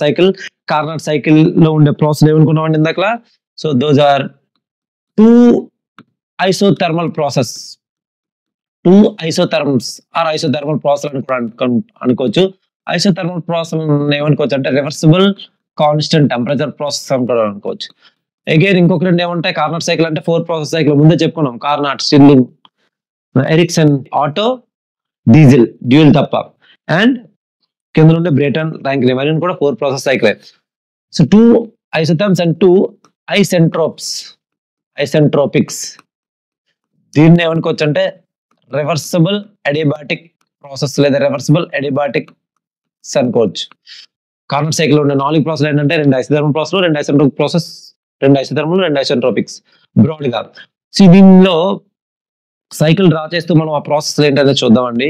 cycle. Carnot cycle లో ఉండే process ఏమనుకున్నామండి ఇందాక. So those are two isothermal process. Two isotherms or isothermal process అనుకోవచ్చు. Isothermal process ఏమనుకోవచ్చు అంటే reversible constant temperature process అనుకోవచ్చు. Again ఇంకొక రెండు ఏమంటాయి, కార్నాట్ సైకిల్ అంటే 4 ప్రాసెస్ సైకిల్ ముందే చెప్పుకున్నాం. Carnot, Stirling, Ericsson, Otto, diesel, dual తప్ప. అండ్ కింద ఉండే బ్రేటన్, ర్యాంకిన్ ఇవన్నీ కూడా 4 process cycle. So 2 isotherms and 2 isentropics. దీన్ని ఏమనుకోవచ్చు అంటే రివర్సిబుల్ అడియాబాటిక్ ప్రాసెస్ లేదా రివర్సిబుల్ అడియాబాటిక్స్ అనుకోవచ్చు. కార్నాట్ సైకిల్ ఉన్న 4 ప్రాసెస్ ఏంటంటే 2 isothermal process, 2 isentropic process, 2 isothermal, 2 isentropics broad గా. సో దీనిలో సైకిల్ డ్రా చేస్తూ మనం ఆ ప్రాసెస్ ఏంటనేది చూద్దామండి.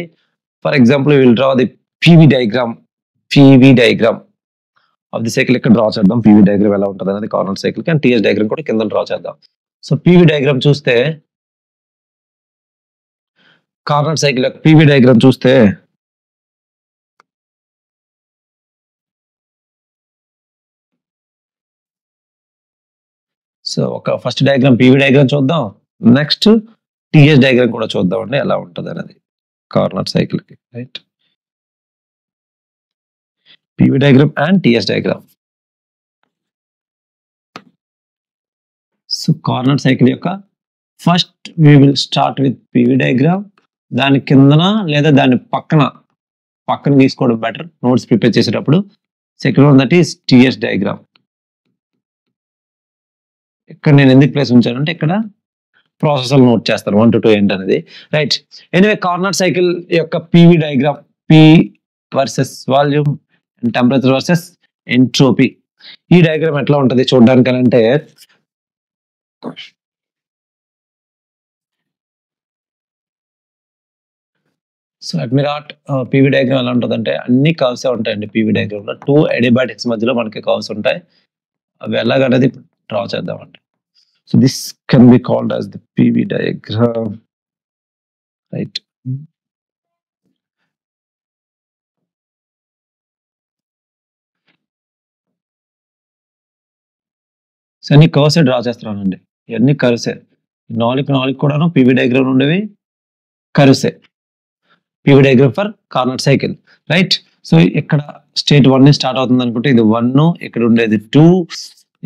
For example will draw the PV diagram of the cycle. ఇక్కడ డ్రా చేద్దాం పివి డయాగ్రామ్ ఎలా ఉంటుంది అనేది కార్నాట్ సైకిల్ కి. అండ్ టీఎస్ డయాగ్రామ్ కూడా కింద డ్రా చేద్దాం. సో పివి డయాగ్రామ్ చూస్తే, కార్నాట్ సైకిల్ పివి డయాగ్రామ్ చూస్తే సో ఒక ఫస్ట్ డయాగ్రామ్ పివి డయాగ్రామ్ చూద్దాం, నెక్స్ట్ టీఎస్ డయాగ్రామ్ కూడా చూద్దాం అండి ఎలా ఉంటుంది అనేది కార్నాట్ సైకిల్ కి. Right, PV diagram and TS diagram. So Carnot cycle యొక్క first we will start with PV diagram. దాని కిందన లేదా దాని పక్కన తీసుకోవడం బెటర్ నోట్స్ ప్రిపేర్ చేసేటప్పుడు. Second one that is TS diagram. ఇక్కడ నేను ఎందుకు ప్లేస్ ఉంచానంటే ఇక్కడ ప్రాసెస్ నోట్ చేస్తాను 1 to 2 ఏంటనేది. రైట్, ఎనీవే కార్నాట్ సైకిల్ యొక్క PV diagram, P versus volume and temperature versus entropy. ఈ డయాగ్రామ్ ఎట్లా ఉంటుంది చూడడానికి అంటే, సో అడ్మిరాట్ పివి డయాగ్రామ్ ఎలా ఉంటుంది అంటే అన్ని కర్వ్స్ ఉంటాయండి పివి డయాగ్రామ్ లో. 2 అడియాబాటిక్స్ మధ్యలో మనకి కర్వ్స్ ఉంటాయి. అవి ఎలాగనేది డ్రా చేద్దామండి. So this can be called as the PV diagram. Right, so అన్ని కర్వ్స్ డ్రా చేస్తున్నానండి. ఇవన్నీ కర్వ్సే, 4 కూడాను పివి డయాగ్రామ్ ఉండేవి కర్వ్సే. PV diagram for Carnot cycle. Right, so ఇక్కడ స్టేట్ 1 స్టార్ట్ అవుతుంది అనుకుంటే ఇది 1, ఇక్కడ ఉండేది 2,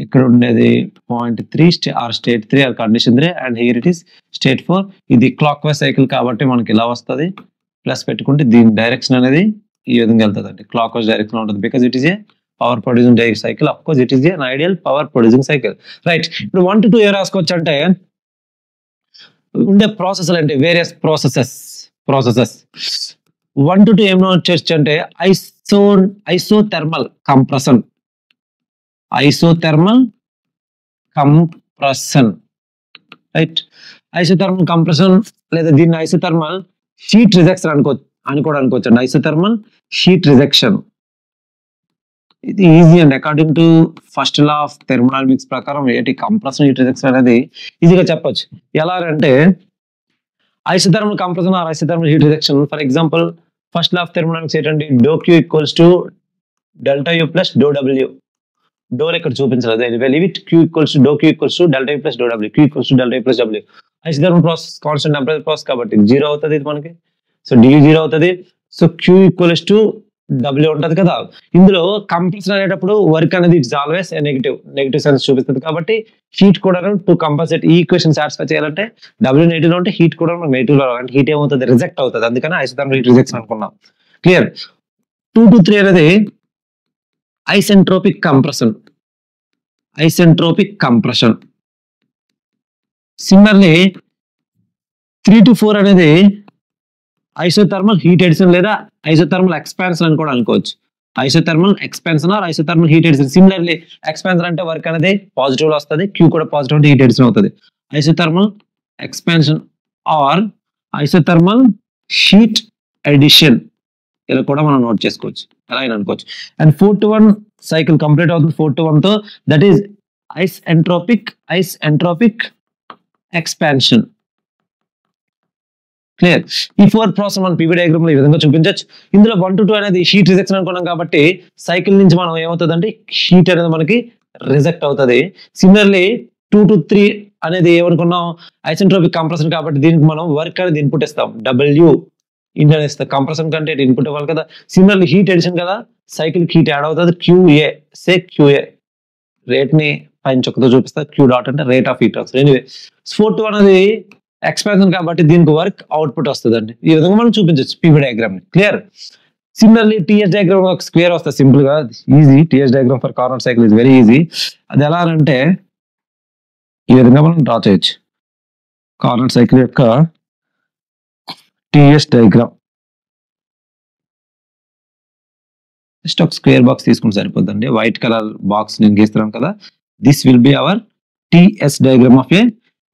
ఇక్కడ ఉండేది point 3 or state 3 or condition 3, and here it is state 4. ఇది క్లాక్ వైజ్ సైకిల్ కాబట్టి మనకి ఇలా వస్తుంది. ప్లస్ పెట్టుకుంటే దీని డైరెక్షన్ అనేది ఈ విధంగా వెళ్తుంది అండి, క్లాక్ వైజ్ డైరెక్షన్ ఉంటుంది. Because it is a power producing cycle. Of course it is N ideal power producing cycle. Right, ఇప్పుడు 1 to 2 ఏ రాసుకోవచ్చు అంటే ఉండే ప్రాసెస్ అంటే వేరియస్ ప్రాసెసెస్ 1 to 2 ఏం వచ్చేసి అంటే isothermal compression. Right, isothermal compression లేదా దీన్ని ఐసోథర్మల్ హీట్ రిజెక్షన్ అనుకోవచ్చు. ఐసోథర్మల్ హీట్ రిజెక్షన్ ఇది ఈజీ అండి. According to first law of thermodynamics ప్రకారం ఏంటి కంప్రెషన్ హీట్ రిజెక్షన్ అనేది ఈజీగా చెప్పొచ్చు. ఎలా అంటే isothermal compression or isothermal heat rejection. For example first law of thermodynamics ఏంటంటే d Q equals to delta U plus d W. డోర్ ఇక్కడ చూపించలేదు, Q equals to d Q equals to delta U plus d W. Q equals to delta U plus W. Isothermal process constant temperature process కాబట్టి 0 అవుతుంది ఇది మనకి. So d U 0 అవుతుంది. So Q equals to W ఉంటుంది కదా. ఇందులో compression అనేటప్పుడు work అనేది ఇట్స్ ఆల్వేస్ నెగిటివ్ సెన్స్ చూపిస్తుంది కాబట్టి హీట్ కూడా టు కంపల్సేట్ ఈ ఈక్వేషన్ సాటిస్ఫై చేయాలంటే డబ్ల్యూ నెగిటివ్ లో ఉంటే హీట్ కూడా నెగిటివ్ లో అంటే హీట్ ఏమవుతుంది రిజెక్ట్ అవుతుంది. అందుకని ఐసోథర్మల్ హీట్ రిజెక్షన్ అనుకున్నాం. క్లియర్. 2 to 3 అనేది ఐసెంట్రోపిక్ కంప్రెషన్. సిమిలర్లీ 3 to 4 అనేది ఐసోథర్మల్ హీట్ ఎడిషన్ లేదా ఐసోథర్మల్ ఎక్స్పాన్షన్ అని కూడా అనుకోవచ్చు. Isothermal expansion or isothermal heat addition. Similarly expansion అంటే వర్క్ అనేది పాజిటివ్ లో వస్తుంది, క్యూ కూడా పాజిటివ్ అంటే హీట్ ఎడిషన్ అవుతుంది. Isothermal expansion or isothermal heat addition ఇలా కూడా మనం నోట్ చేసుకోవచ్చు, ఎలా అయినా అనుకోవచ్చు. అండ్ 4 to 1 సైకిల్ కంప్లీట్ అవుతుంది 4 to 1 తో. That is isentropic expansion. Clear. ఈ 4 ప్రాసెస్ మనం పీవీ డయాగ్రామ్ లో ఈ విధంగా చూపించవచ్చు. ఇందులో 1 to 2 అనేది హీట్ రిజెక్షన్ అనుకున్నాం కాబట్టి సైకిల్ నుంచి మనం ఏమవుతుందంటే హీట్ అనేది మనకి రిజెక్ట్ అవుతుంది. సిమిలర్లీ 2 to 3 అనేది ఏమనుకున్నాం ఐసెంట్రోపిక్ కంప్రెషన్ కాబట్టి దీనికి మనం వర్క్ అనేది ఇన్పుట్ ఇస్తాం. W ఇంటర్ ఇస్తాం. కంప్రెషన్ కంటే ఇన్పుట్ ఇవ్వాలి కదా. సిమిలర్లీ హీట్ ఎడిషన్ కదా సైకిల్ హీట్ యాడ్ అవుతుంది. QA సే QA రేట్ ని పైన చుక్కతో చూపిస్తా. Q డాట్ అంటే rate of heat transfer. Anyway 4 to 1 అనేది ఎక్స్పాన్షన్ కాబట్టి దీనికి వర్క్ అవుట్పుట్ వస్తుందండి. ఈ విధంగా మనం చూపించవచ్చు పీవీ డయాగ్రామ్ ని. క్లియర్. సిమిలర్లీ టీఎస్ డయాగ్రామ్ ఒక స్క్వేర్ వస్తుంది సింపుల్ గా. Easy. TS diagram for corner cycle is very easy. అది ఎలా అంటే ఈ విధంగా మనం డ్రా చేయొచ్చు. కార్నర్ సైకిల్ యొక్క టీఎస్ డయాగ్రామ్ జస్ట్ ఒక స్క్వేర్ బాక్స్ తీసుకుని సరిపోద్దండి. వైట్ కలర్ బాక్స్ నేను గీస్తున్నాం కదా. This will be hour TS diagram of A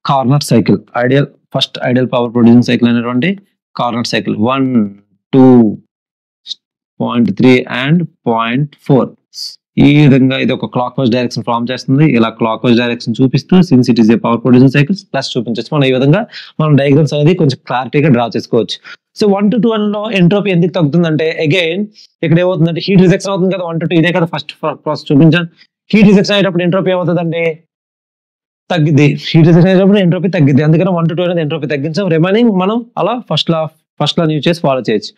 corner cycle. Ideal first ideal power producing cycle అనేటువంటి కార్నర్ సైకిల్ 1, 2, 0.3 అండ్ 0.4. ఈ విధంగా ఇది ఒక క్లాక్ వైజ్ డైరెక్షన్ ఫార్మ్ చేస్తుంది. ఇలా క్లాక్ వైజ్ డైరెక్షన్ చూపిస్తూ since it is a power producing cycles plus చూపించవచ్చు. మనం ఈ విధంగా మనం డయాగ్రామ్స్ అనేది కొంచెం క్లారిటీగా డ్రా చేసుకోవచ్చు. సో 1 to 2 లో ఎంట్రోపీ ఎందుకు తగ్గుతుందంటే అగైన్ ఇక్కడ ఏమవుతుందంటే హీట్ రిజెక్షన్ అవుతుంది కదా. 1 to 2 ఇదే కదా ఫస్ట్ ప్రాసెస్ చూపించాను. హీట్ రిజెక్షన్ అయ్యేటప్పుడు ఎంట్రోపీ ఏమవుతుందండి తగ్గిద్ది. హీట్ రిజెక్షన్ అయ్యేటప్పుడు ఎంట్రోపీ తగ్గిద్ది. అందుకని 1 to 2 అనేది ఎంట్రోపీ తగ్గించాం. రిమైనింగ్ మనం అలా ఫస్ట్ లా యూజ్ చేసి ఫాలో చేయొచ్చు.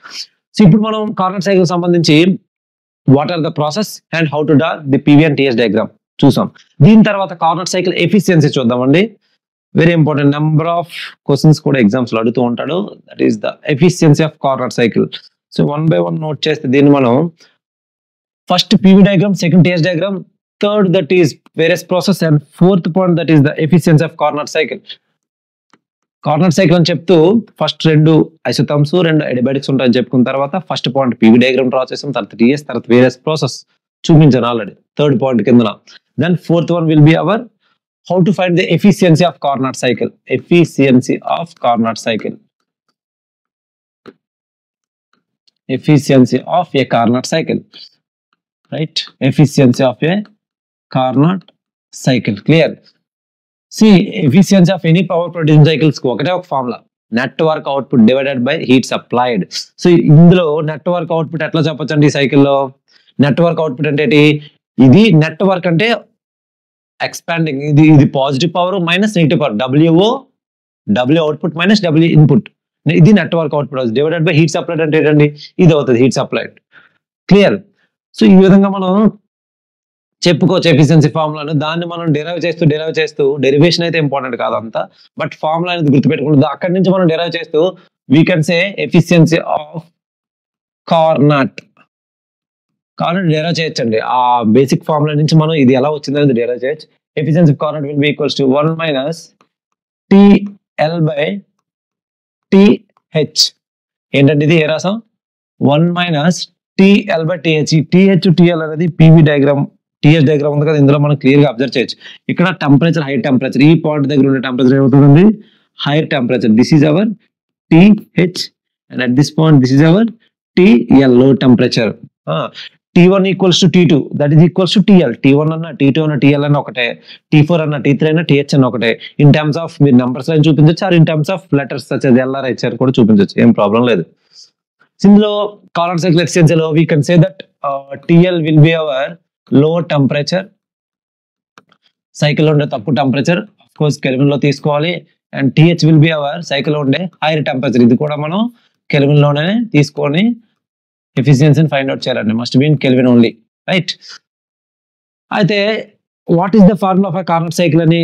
సో ఇప్పుడు మనం కార్నర్ సైకిల్ సంబంధించి what are the process and how to draw the PV and TS diagram చూసాం. దీని తర్వాత కార్నర్ సైకిల్ ఎఫిషియన్సీ చూద్దామండి. Very important. Number of questions కూడా ఎగ్జామ్స్ లో అడుగుతూ ఉంటాడు. That is the efficiency of Carnot cycle. So 1 by 1 note చేస్తే దీన్ని మనం first PV diagram, second TS diagram, third that is various process and fourth point that is the efficiency of Carnot cycle. Corner cycle అని చెప్తూ first 2 ఐసోథర్మ్స్ 2 అడియాబాటిక్స్ ఉంటాయని చెప్పుకున్న తర్వాత first point PV diagram draw చేసాం. తర్వాత టీఎస్, తర్వాత వేరియస్ ప్రాసెస్ చూపించాను already third point కింద. Then fourth one will be our how to find the efficiency of Carnot cycle. Efficiency of Carnot cycle. Efficiency of a Carnot cycle. Right? Efficiency of a Carnot cycle. Clear? See, efficiency of any power producing cycles ఒకటే ఒక formula. Net work output divided by heat supplied. So ఇందులో net work output ఎట్లా చెప్పొచ్చు అండి ఈ సైకిల్లో? Net work output అంటే ఇది నెట్ వర్క్ అంటే ఎక్స్పాండింగ్. ఇది positive power minus negative power. W output minus W input. ఇది net work output divided by heat supplied అంటే ఏంటండి? ఇది అవుతుంది హీట్ సప్లైడ్. క్లియర్? సో ఈ విధంగా మనం చెప్పుకోవచ్చు ఎఫిషియన్సీ ఫార్ములాను. దాన్ని మనం డెరైవ్ చేస్తూ డెరివేషన్ అయితే ఇంపార్టెంట్ కాదు అంతా, బట్ ఫార్ములా అనేది గుర్తుపెట్టుకుంటుంది. అక్కడి నుంచి మనం డెరైవ్ చేస్తూ we can say efficiency of Carnot derive చేయొచ్చండి. ఆ బేసిక్ ఫార్ములా నుంచి మనం ఇది ఎలా వచ్చింది అనేది డెరైవ్ చేయొచ్చు. Efficiency of Carnot will be equals to 1 minus TL by TH. ఏంటంటే ఇది ఏ రాసాం? 1 minus TL by TH. ఈ TL అనేది పీవీ డయాగ్రామ్ టీఎస్ డయాగ్రామ్ ఉంది కదా, ఇందులో మనం క్లియర్ గా అబ్జర్వ్ చేయొచ్చు. ఇక్కడ టెంపరేచర్, హై టెంపరేచర్, ఈ పాయింట్ దగ్గర ఉండే టెంపరేచర్ ఏమవుతుందండి? Hire temperature. This is our TH and at this point this is our TL, లో temperature. T1 equals to T2, that is equals to TL. T1 అన్న T2 అన్న TL అన్న ఒకటే, T4 అన్న T3 అన్న TH అన్న ఒకటే. ఇన్ టర్మ్స్ ఆఫ్ మీరు నెంబర్స్ లైన్ చూపించవచ్చు, or in terms of letters such as LR, HR కూడా చూపించవచ్చు, ఏం ప్రాబ్లం లేదు. ఇందులో కార్నట్ సైకిల్ ఎఫిషియన్సీలో we can say that TL will be our low temperature. Cycle ఉండే తక్కువ టెంపరేచర్ ఆఫ్ కోర్స్ కెల్విన్ లో తీసుకోవాలి. And TH will be our cycle ఉండే హైయర్ టెంపరేచర్. ఇది కూడా మనం కెల్విన్ లోనే తీసుకొని ఎఫిషియన్సీని ఫైండ్ అవుట్ చేయాలండి. Must be in kelvin only, right? అయితే what is the formula of Carnot cycle అని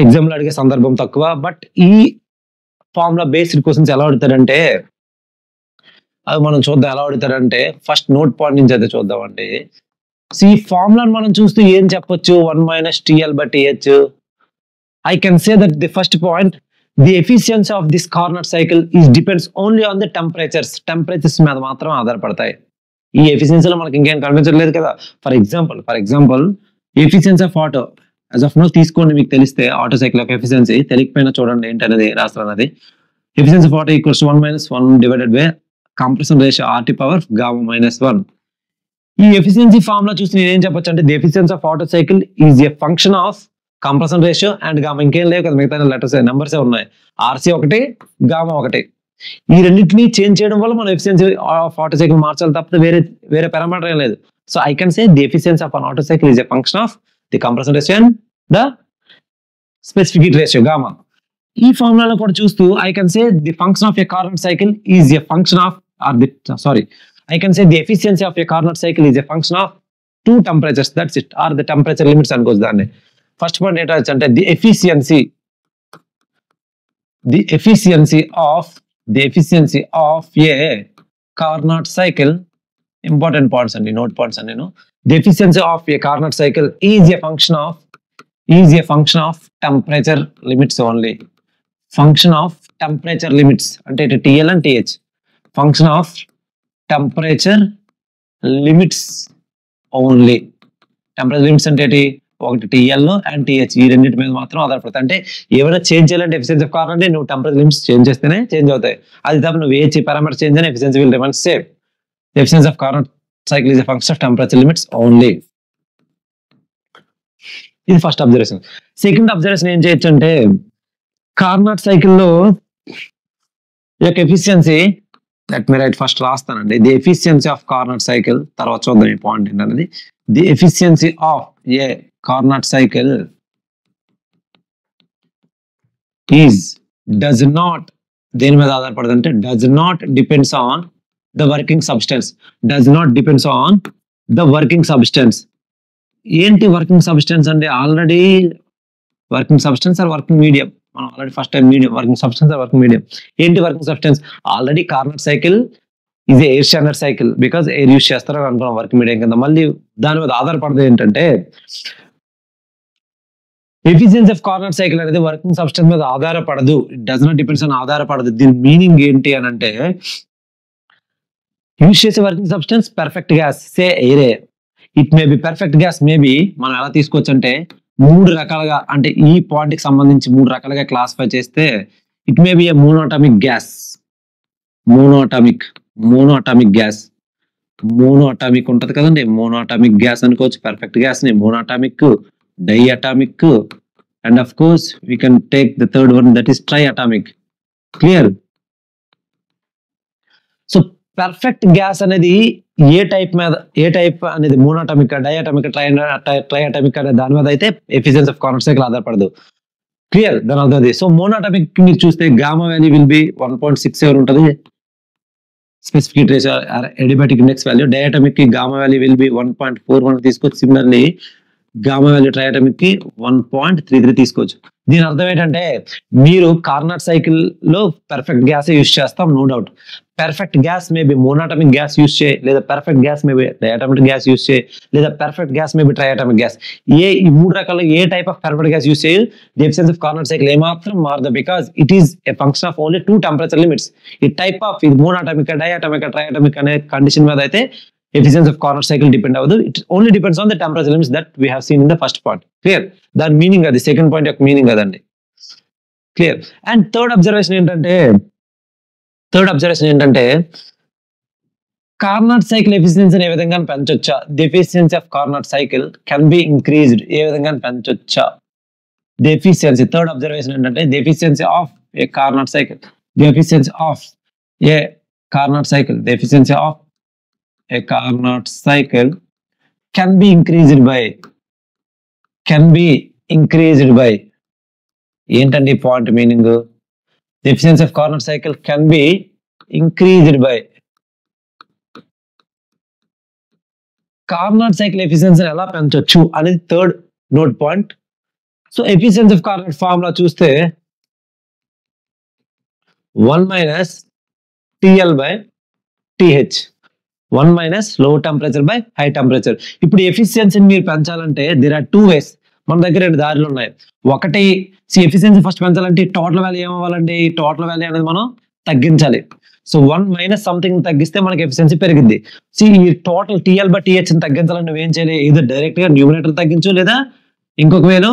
ఎగ్జామ్ లో అడిగే సందర్భం తక్కువ, బట్ ఈ ఫార్ములా బేస్డ్ క్వశ్చన్స్ ఎలా అడుగుతారంటే అది మనం చూద్దాం. ఎలా అడుగుతారంటే ఫస్ట్ నోట్ పాయింట్ నుంచి అయితే చూద్దామండి. సో ఈ ఫార్ములాను మనం చూస్తూ ఏం చెప్పొచ్చు? 1 minus TL by TH. I can say that the first point, the efficiency of this Carnot cycle is depends only on the temperatures. Temperatures మీద మాత్రం ఆధారపడతాయి. ఈ ఎఫిషియన్సీలో మనకి ఇంకేం కనిపించట్లేదు కదా. For example efficiency of auto as of no తీసుకోండి. మీకు తెలిస్తే ఆటో సైకిల్ యొక్క ఎఫిషియన్సీ, తెలియకపోయినా చూడండి ఏంటనేది రాస్తారన్నది. Efficiency of Otto equals 1 minus 1 divided by compression ratio RT power gamma -1. ఈ ఎఫిషియన్సీ ఫార్ములా చూసి నేను ఏం చెప్పొచ్చు అంటే the efficiency of Otto cycle is a function of compression ratio and gamma. ఇంకేం లేవు కదా, మిగతా లెటర్స్ నెంబర్స్ ఉన్నాయి. RC ఒకటి, గామా ఒకటి. ఈ రెండింటిని చేంజ్ చేయడం వల్ల మనం ఎఫిషియన్సీ ఆఫ్ ఆటో సైకిల్ మార్చాలి తప్పితే వేరే పారామీటర్ ఏం లేదు. So I can say the efficiency of an Otto cycle is a function of the compression ratio and the specific heat ratio gamma. ఈ ఫార్ములాలో కూడా చూస్తూ I can say the function of a Carnot cycle is a function of I can say the efficiency of a Carnot cycle is a function of two temperatures. That's it, or the temperature limits and goes down. First point ante the efficiency of a Carnot cycle. Important points and note points and the efficiency of a Carnot cycle is a function of temperature limits only. Function of temperature limits ante TL and TH. Function of temperature limits only. Temperature limits అంటే ఒకటి TL and TH ఈ రెండింటి మీద మాత్రం ఆధారపడతాయి. అంటే ఏమైనా change చేయాలంటే ఎఫిషియన్సీ ఆఫ్ కార్నట్ అంటే నువ్వు టెంపరేచర్ లిమిట్స్ చేంజ్ చేస్తేనే చేంజ్ అవుతాయి. అది తప్ప నువ్వు ఏ పారామీటర్ చేంజ్ అయినా efficiency will remain same. Efficiency of Carnot cycle is a function of temperature limits only. ఇది ఫస్ట్ అబ్జర్వేషన్. సెకండ్ అబ్జర్వేషన్ ఏం చేయొచ్చు అంటే కార్నట్ సైకిల్లో యొక్క efficiency let me write first రాస్తానండి. The efficiency of Carnot cycle తర్వాత చూద్దాం ఈ పాయింట్ ఏంటనేది. The efficiency of a Carnot cycle is does not దేని మీద ఆధారపడదు అంటే does not depends on the working substance. Does not depends on the working substance. ఏంటి వర్కింగ్ సబ్స్టెన్స్ అంటే already working substance or working medium. మనం already first time medium working substance or working medium. ఏంటి working substance? Already Carnot cycle ఇది air standard cycle because air use చేస్తారని అనుకున్నాం working medium కింద. మళ్ళీ దాని మీద ఆధారపడదు ఏంటంటే ఎఫిషియన్సీ ఆఫ్ కార్నట్ సైకిల్ అనేది వర్కింగ్ సబ్స్టెన్స్ మీద ఆధారపడదు. It does not depends on ఆధారపడదు. దీని మీనింగ్ ఏంటి అని అంటే యూస్ చేసే working substance perfect gas say ఎయిరే. It may be perfect gas maybe మనం ఎలా తీసుకోవచ్చు అంటే మూడు రకాలుగా అంటే ఈ పాయింట్ కి సంబంధించి మూడు రకాలుగా క్లాసిఫై చేస్తే it may be a monatomic gas. Monatomic gas ఉంటది కదండి. మోనోటామిక్ గ్యాస్ అనుకోవచ్చు. పర్ఫెక్ట్ గ్యాస్ ని monatomic, diatomic and of course we can take the third one that is triatomic. Clear? So perfect gas అనేది ఏ type అనేది మోనోటామిక్, diatomic, ట్రైఅటామిక్ అనే దాని మీద అయితే ఎఫిషియన్సీ ఆఫ్ కార్నట్ సైకిల్ ఆధారపడదు. క్లియర్? దాని అర్థం అది. సో మోనోటామిక్ మీరు చూస్తే గామా వాల్యూ విల్ బి 1.67 ఉంటుంది specific heat ratio adiabatic index value. Diatomic కి గామా వాల్యూ విల్ బి 1.41 తీసుకోవచ్చు. సిమిలర్లీ గామా వాల్యూ ట్రైఅటామిక్ కి 1.33 తీసుకోవచ్చు. దీని అర్థం ఏంటంటే మీరు కార్నట్ సైకిల్ లో పర్ఫెక్ట్ గ్యాస్ యూస్ చేస్తాం, no doubt. Perfect gas maybe monatomic gas use చేయి, లేదా perfect gas maybe diatomic gas use చేయి, లేదా perfect gas maybe triatomic gas. ఈ మూడు రకాల ఏ type of perfect gas use చేయి the efficiency of Carnot cycle ఏమాత్రం మారదు because it is a function of only two temperature limits. ఈ టైప్ ఆఫ్ ఇది మోనోటామిక్, డైఅటామిక్, ట్రైఅటామిక్ అనే కండిషన్ మీద అయితే efficiency of Carnot cycle depend avadu. It only depends on the temperature limits that we have seen in the first part. Clear? That meaning adi second point యొక్క meaning adandi. Clear? And third observation ఏంటంటే Carnot cycle efficiency ఏ విధంగా పెంచొచ్చా? The efficiency of Carnot cycle can be increased. ఏ విధంగా పెంచొచ్చా? The efficiency, third observation ఏంటంటే the efficiency of a Carnot cycle. The efficiency of a Carnot cycle. The efficiency of a Carnot cycle can be increased by ఏంటండి point meaning? The efficiency of Carnot cycle can be increased by Carnot cycle efficiency ఎలా పెంచొచ్చు అనేది third note point. So efficiency of Carnot formula చూస్తే 1 minus TL by TH, 1 minus low temperature by high temperature. ఇప్పుడు ఎఫిషియన్సీని మీరు పెంచాలంటే there are two వేస్. మన దగ్గర రెండు దారులు ఉన్నాయి. ఒకటి ఎఫిషియన్సీ ఫస్ట్ పెంచాలంటే టోటల్ వాల్యూ ఏమవ్వాలండి? టోటల్ వాల్యూ అనేది మనం తగ్గించాలి. సో 1 minus సంథింగ్ తగ్గిస్తే మనకి ఎఫిషియన్సీ పెరిగింది. ఈ టోటల్ TL by TH ని తగ్గించాలని నువ్వేం చేయాలి? ఇది డైరెక్ట్ గా న్యూమరేటర్ తగ్గించు, లేదా ఇంకొక వేలో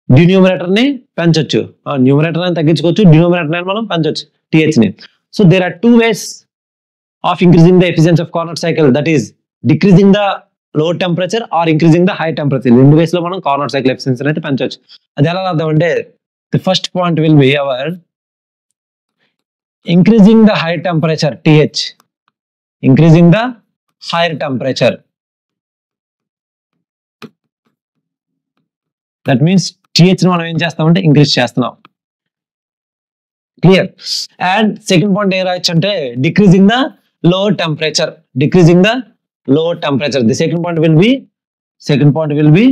డిన్యూమరేటర్ ని పెంచొచ్చు. న్యూమరేటర్ అని తగ్గించుకోవచ్చు, డినోమినేటర్ అని మనం పెంచొచ్చు TH ని. So there are two ways of increasing the efficiency of Carnot cycle, that is decreasing the low temperature or increasing the high temperature. రెండు వేస్ లో మనం Carnot cycle efficiency అయితే పెంచవచ్చు. అది ఎలా అర్థం అంటే the first point will be our increasing the high temperature, TH, increasing the higher temperature. That means TH ని మనం ఏం చేస్తామంటే ఇంక్రీజ్ చేస్తున్నాం. క్లియర్. అండ్ సెకండ్ పాయింట్ ఏం రాయొచ్చు అంటే decreasing the lower temperature, decreasing the lower temperature. The second point will be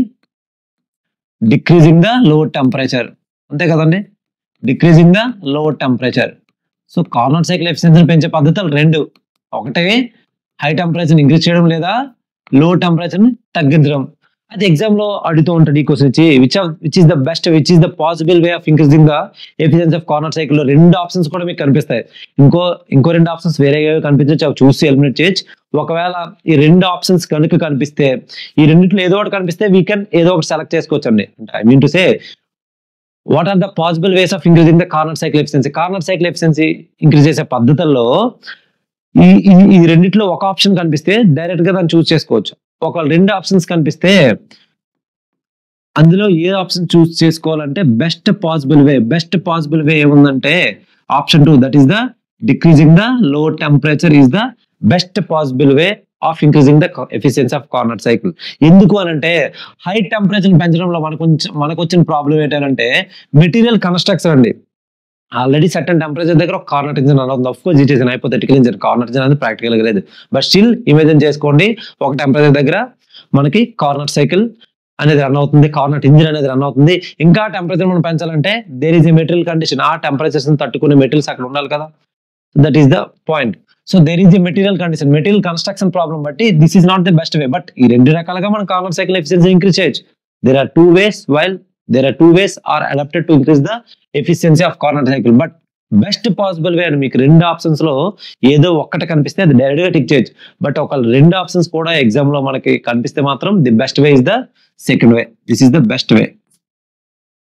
decreasing the lower temperature. అంతే కదండి, decreasing the lower temperature. So Carnot cycle ఎఫిషియన్సీని పెంచే పద్ధతులు రెండు, ఒకటే హై టెంపరేచర్ ఇంక్రీజ్ చేయడం లేదా లో టెంపరేచర్ని తగ్గించడం. అది ఎగ్జామ్ లో అడుగుతూ ఉంటుంది ఈ క్వశ్చన్ ఇచ్చి which is the best, which is the possible way of increasing the efficiency of Carnot cycle. రెండు ఆప్షన్స్ కూడా మీకు కనిపిస్తాయి. ఇంకో రెండు ఆప్షన్స్ వేరే కనిపించవచ్చు, అవి చూసి ఎలిమినేట్ చేయొచ్చు. ఒకవేళ ఈ రెండు ఆప్షన్స్ కనుక కనిపిస్తే, ఈ రెండిట్లో ఏదో ఒకటి కనిపిస్తే వీ కెన్ ఏదో ఒకటి సెలెక్ట్ చేసుకోవచ్చు అండి. అంటే I mean to say what are the possible ways of increasing the Carnot cycle efficiency. Carnot cycle efficiency increase చేసే పద్ధతుల్లో ఈ రెండిట్లో ఒక ఆప్షన్ కనిపిస్తే డైరెక్ట్ గా దాన్ని చూస్ చేసుకోవచ్చు. ఒకవేళ రెండు ఆప్షన్స్ కనిపిస్తే అందులో ఏ ఆప్షన్ చూస్ చేసుకోవాలంటే బెస్ట్ పాసిబుల్ వే ఏముందంటే option 2, that is the decreasing the low temperature is the best possible way of increasing the efficiency of Carnot cycle. ఎందుకు అనంటే హై టెంపరేచర్ పెంచడంలో మనకు వచ్చిన ప్రాబ్లం ఏంటంటే మెటీరియల్ కన్స్ట్రక్షన్ అండి. ఆల్రెడీ సర్టన్ టెంపరేచర్ దగ్గర ఒక కార్నోట్ ఇంజిన్ రన్ అవుతుంది. Of course it is an hypothetical engine, Carnot engine అనేది ప్రాక్టికల్ గా లేదు. బట్ స్టిల్ ఇమేజిన్ చేసుకోండి, ఒక టెంపరేచర్ దగ్గర మనకి కార్నోట్ సైకిల్ అనేది రన్ అవుతుంది, కార్నోట్ ఇంజిన్ అనేది రన్ అవుతుంది. ఇంకా టెంపరేచర్ మనం పెంచాలంటే there is a material condition, ఆ టెంపరేచర్స్ తట్టుకునే మెటీరియల్స్ అక్కడ ఉండాలి కదా. That is the point. So there is a material condition, material construction problem బట్టి this is not the best way. But ఈ రెండు రకాలుగా మనం కార్నోట్ సైకిల్ ఎఫిషియన్సీ ఇంక్రీజ్ చేయొచ్చు. There are two ways are adapted to increase the efficiency of Carnot cycle. But best possible way అని మీకు రెండు options లో ఏదో ఒక్కటి కనిపిస్తే అది డైరెక్ట్ గా టిక్ చేయొచ్చు. బట్ ఒక రెండు ఆప్షన్స్ కూడా ఎగ్జామ్ లో మనకి కనిపిస్తే మాత్రం the best way is the second way. This is the best వే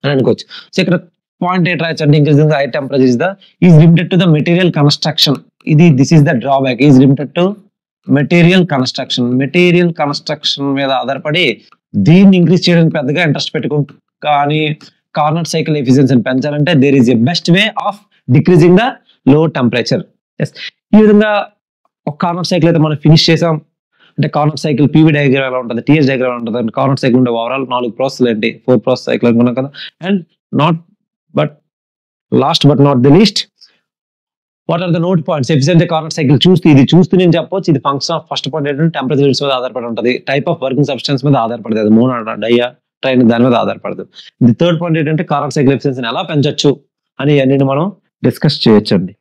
అని అనుకోవచ్చు. సో ఇక్కడ పాయింట్ ఏంటి రాయొచ్చు అంటే increasing high temperature is limited to the material construction. This is the drawback, is limited to material construction మీద ఆధారపడి దీన్ని increase చేయడానికి పెద్దగా ఇంట్రెస్ట్ పెట్టుకుంటాం. కానీ కార్నోట్ సైకిల్ ఎఫిషియన్సీని పెంచాలంటే there is a best way of decreasing the low temperature. ఈ విధంగా ఒక కార్నోట్ సైకిల్ అయితే మనం ఫినిష్ చేసాం. అంటే కార్నోట్ సైకిల్ పీవీ డయాగ్రామ్ ఎలా ఉంటుంది, టీఎస్ డయాగ్రామ్ ఉంటుంది. అంటే కార్నోట్ సైకిల్ ఉండే ఓవరాల్ 4 ప్రాసెస్ ఏంటి, 4 ప్రాసెస్ సైకిల్ అనుకున్నాం కదా. And last but not the least, what are the note points efficient Carnot cycle ఇది చూస్తూ నేను చెప్పొచ్చు. ఇది ఫంక్షన్ ఆఫ్ ఫస్ట్ పాయింట్ ఏంటంటే టెంపరేచర్ మీద ఆధారపడి ఉంటుంది, టైప్ ఆఫ్ వర్కింగ్ సబ్స్టెన్స్ మీద ఆధారపడుతుంది, అది మోనో డైయా ట్రైన్ దాని మీద ఆధారపడదు. ది థర్డ్ పాయింట్ ఏంటంటే కార్నోట్ సైకిల్ ఎఫిషియన్సీని ఎలా పెంచొచ్చు అని అన్ని మనం డిస్కస్ చేయొచ్చు అండి.